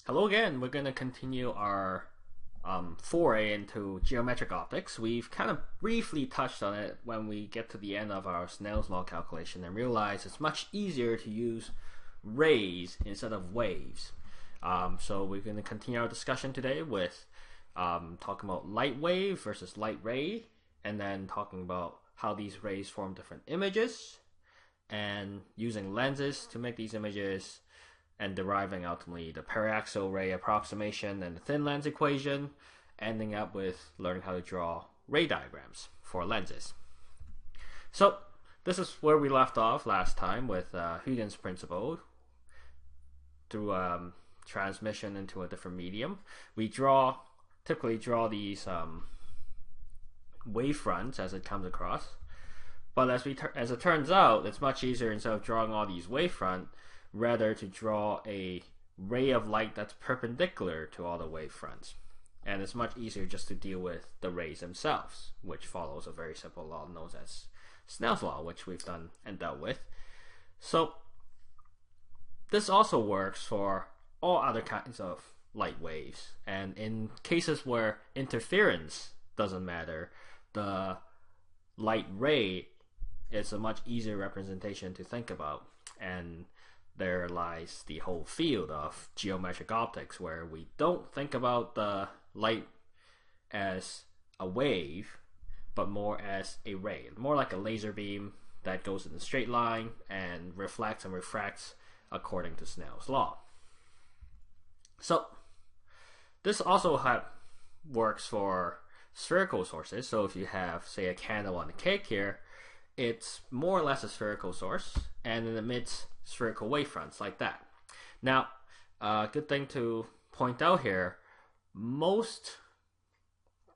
Hello again. We're going to continue our foray into geometric optics. We've kind of briefly touched on it when we get to the end of our Snell's law calculation and realize it's much easier to use rays instead of waves. So we're going to continue our discussion today with talking about light wave versus light ray, and then talking about how these rays form different images and using lenses to make these images, and deriving ultimately the paraxial ray approximation and the thin lens equation, ending up with learning how to draw ray diagrams for lenses. So this is where we left off last time with Huygens principle. Through transmission into a different medium, we typically draw these wave fronts as it comes across. But as it turns out, it's much easier, instead of drawing all these wavefront, rather to draw a ray of light that's perpendicular to all the wavefronts. And it's much easier just to deal with the rays themselves, which follows a very simple law known as Snell's law, which we've done and dealt with. So this also works for all other kinds of light waves. And in cases where interference doesn't matter, the light ray is a much easier representation to think about. And there lies the whole field of geometric optics, where we don't think about the light as a wave, but more as a ray, more like a laser beam that goes in a straight line and reflects and refracts according to Snell's law. So this also works for spherical sources. So if you have, say, a candle on a cake here, it's more or less a spherical source, and it emits spherical wavefronts like that. Now, good thing to point out here, most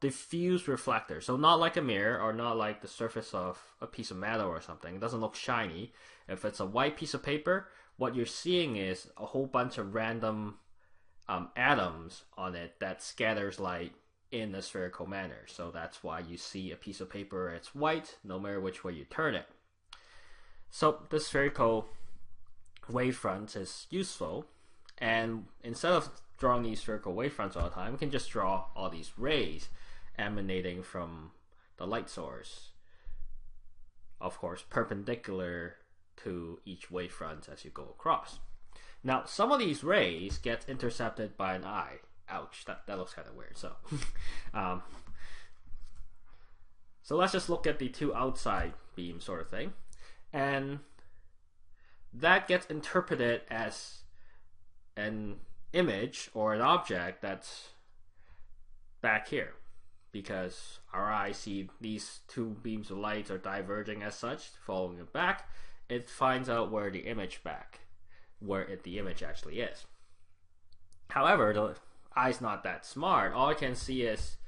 diffuse reflectors, so not like a mirror or not like the surface of a piece of metal or something, it doesn't look shiny. If it's a white piece of paper, what you're seeing is a whole bunch of random atoms on it that scatters light in a spherical manner. So that's why you see a piece of paper, it's white no matter which way you turn it. So the spherical wavefront is useful, and instead of drawing these spherical wavefronts all the time, we can just draw all these rays emanating from the light source, of course perpendicular to each wavefront as you go across. Now some of these rays get intercepted by an eye. Ouch, that looks kind of weird. So so let's just look at the two outside beams sort of thing, and that gets interpreted as an image or an object that's back here, because our eyes see these two beams of light are diverging as such. Following it back, it finds out where the image actually is. However, the eye's not that smart. All it can see is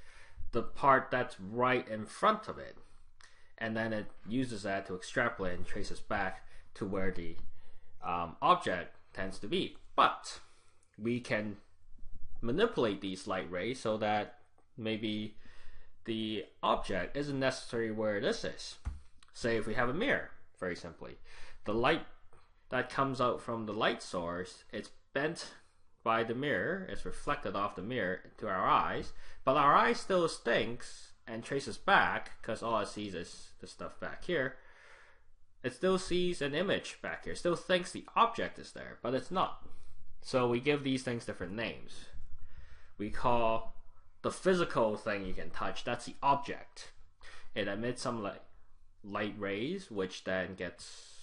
the part that's right in front of it, and then it uses that to extrapolate and traces back to where the object tends to be. But we can manipulate these light rays so that maybe the object isn't necessarily where this is. Say if we have a mirror, very simply, the light that comes out from the light source, it's bent by the mirror, it's reflected off the mirror to our eyes, but our eye still thinks and traces back, because all it sees is the stuff back here. It still sees an image back here, still thinks the object is there, but it's not. So we give these things different names. We call the physical thing you can touch, that's the object. It emits some light rays, which then gets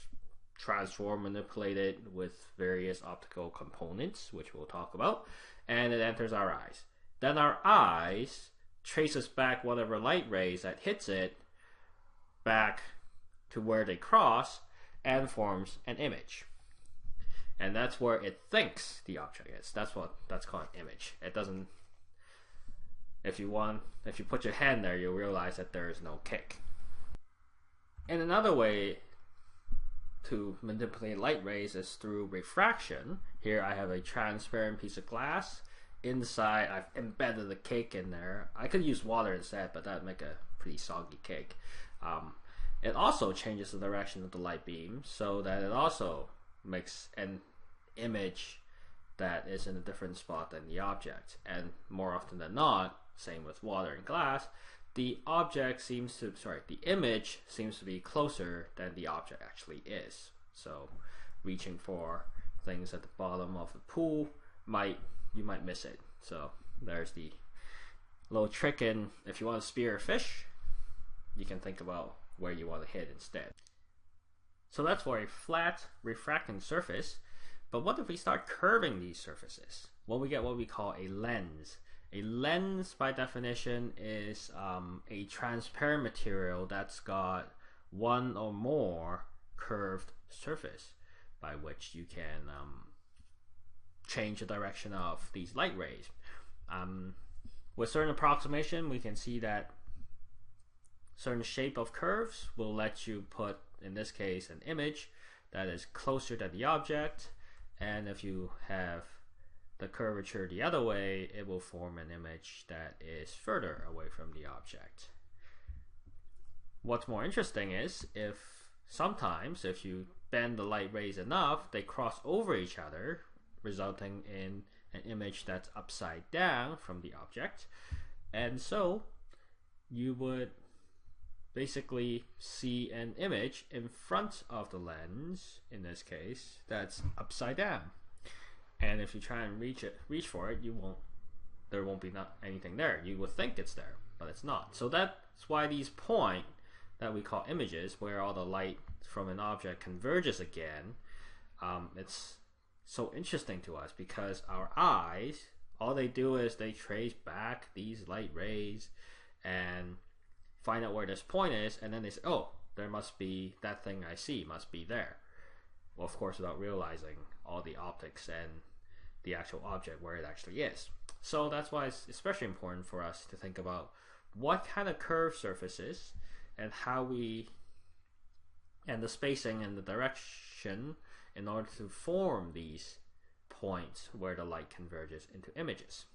transformed, manipulated with various optical components, which we'll talk about, and it enters our eyes. Then our eyes traces back whatever light rays that hits it back to where they cross and forms an image. And that's where it thinks the object is. That's called an image. It doesn't, if you put your hand there, you'll realize that there is no kick. And another way to manipulate light rays is through refraction. Here I have a transparent piece of glass. Inside I've embedded a cake in there. I could use water instead, but that'd make a pretty soggy cake. It also changes the direction of the light beam so that it also makes an image that is in a different spot than the object. And more often than not, same with water and glass, the image seems to be closer than the object actually is. So reaching for things at the bottom of the pool, you might miss it. So there's the little trick in, if you want to spear a fish, you can think about where you want to hit instead. So that's for a flat refracting surface. But what if we start curving these surfaces? Well, we get what we call a lens. A lens, by definition, is a transparent material that's got one or more curved surface by which you can change the direction of these light rays. With certain approximation, we can see that certain shape of curves will let you put, in this case, an image that is closer to the object. And if you have the curvature the other way, it will form an image that is further away from the object. What's more interesting is sometimes if you bend the light rays enough, they cross over each other, resulting in an image that's upside down from the object. And so you would basically see an image in front of the lens, in this case, that's upside down. And if you try and reach for it, there won't be anything there. You would think it's there, but it's not. So that's why these point that we call images, where all the light from an object converges again, it's so interesting to us because our eyes, all they do is they trace back these light rays and find out where this point is, and then they say, oh, there must be, that thing I see must be there. Well, of course, without realizing all the optics and the actual object where it actually is. So that's why it's especially important for us to think about what kind of curved surfaces and and the spacing and the direction in order to form these points where the light converges into images.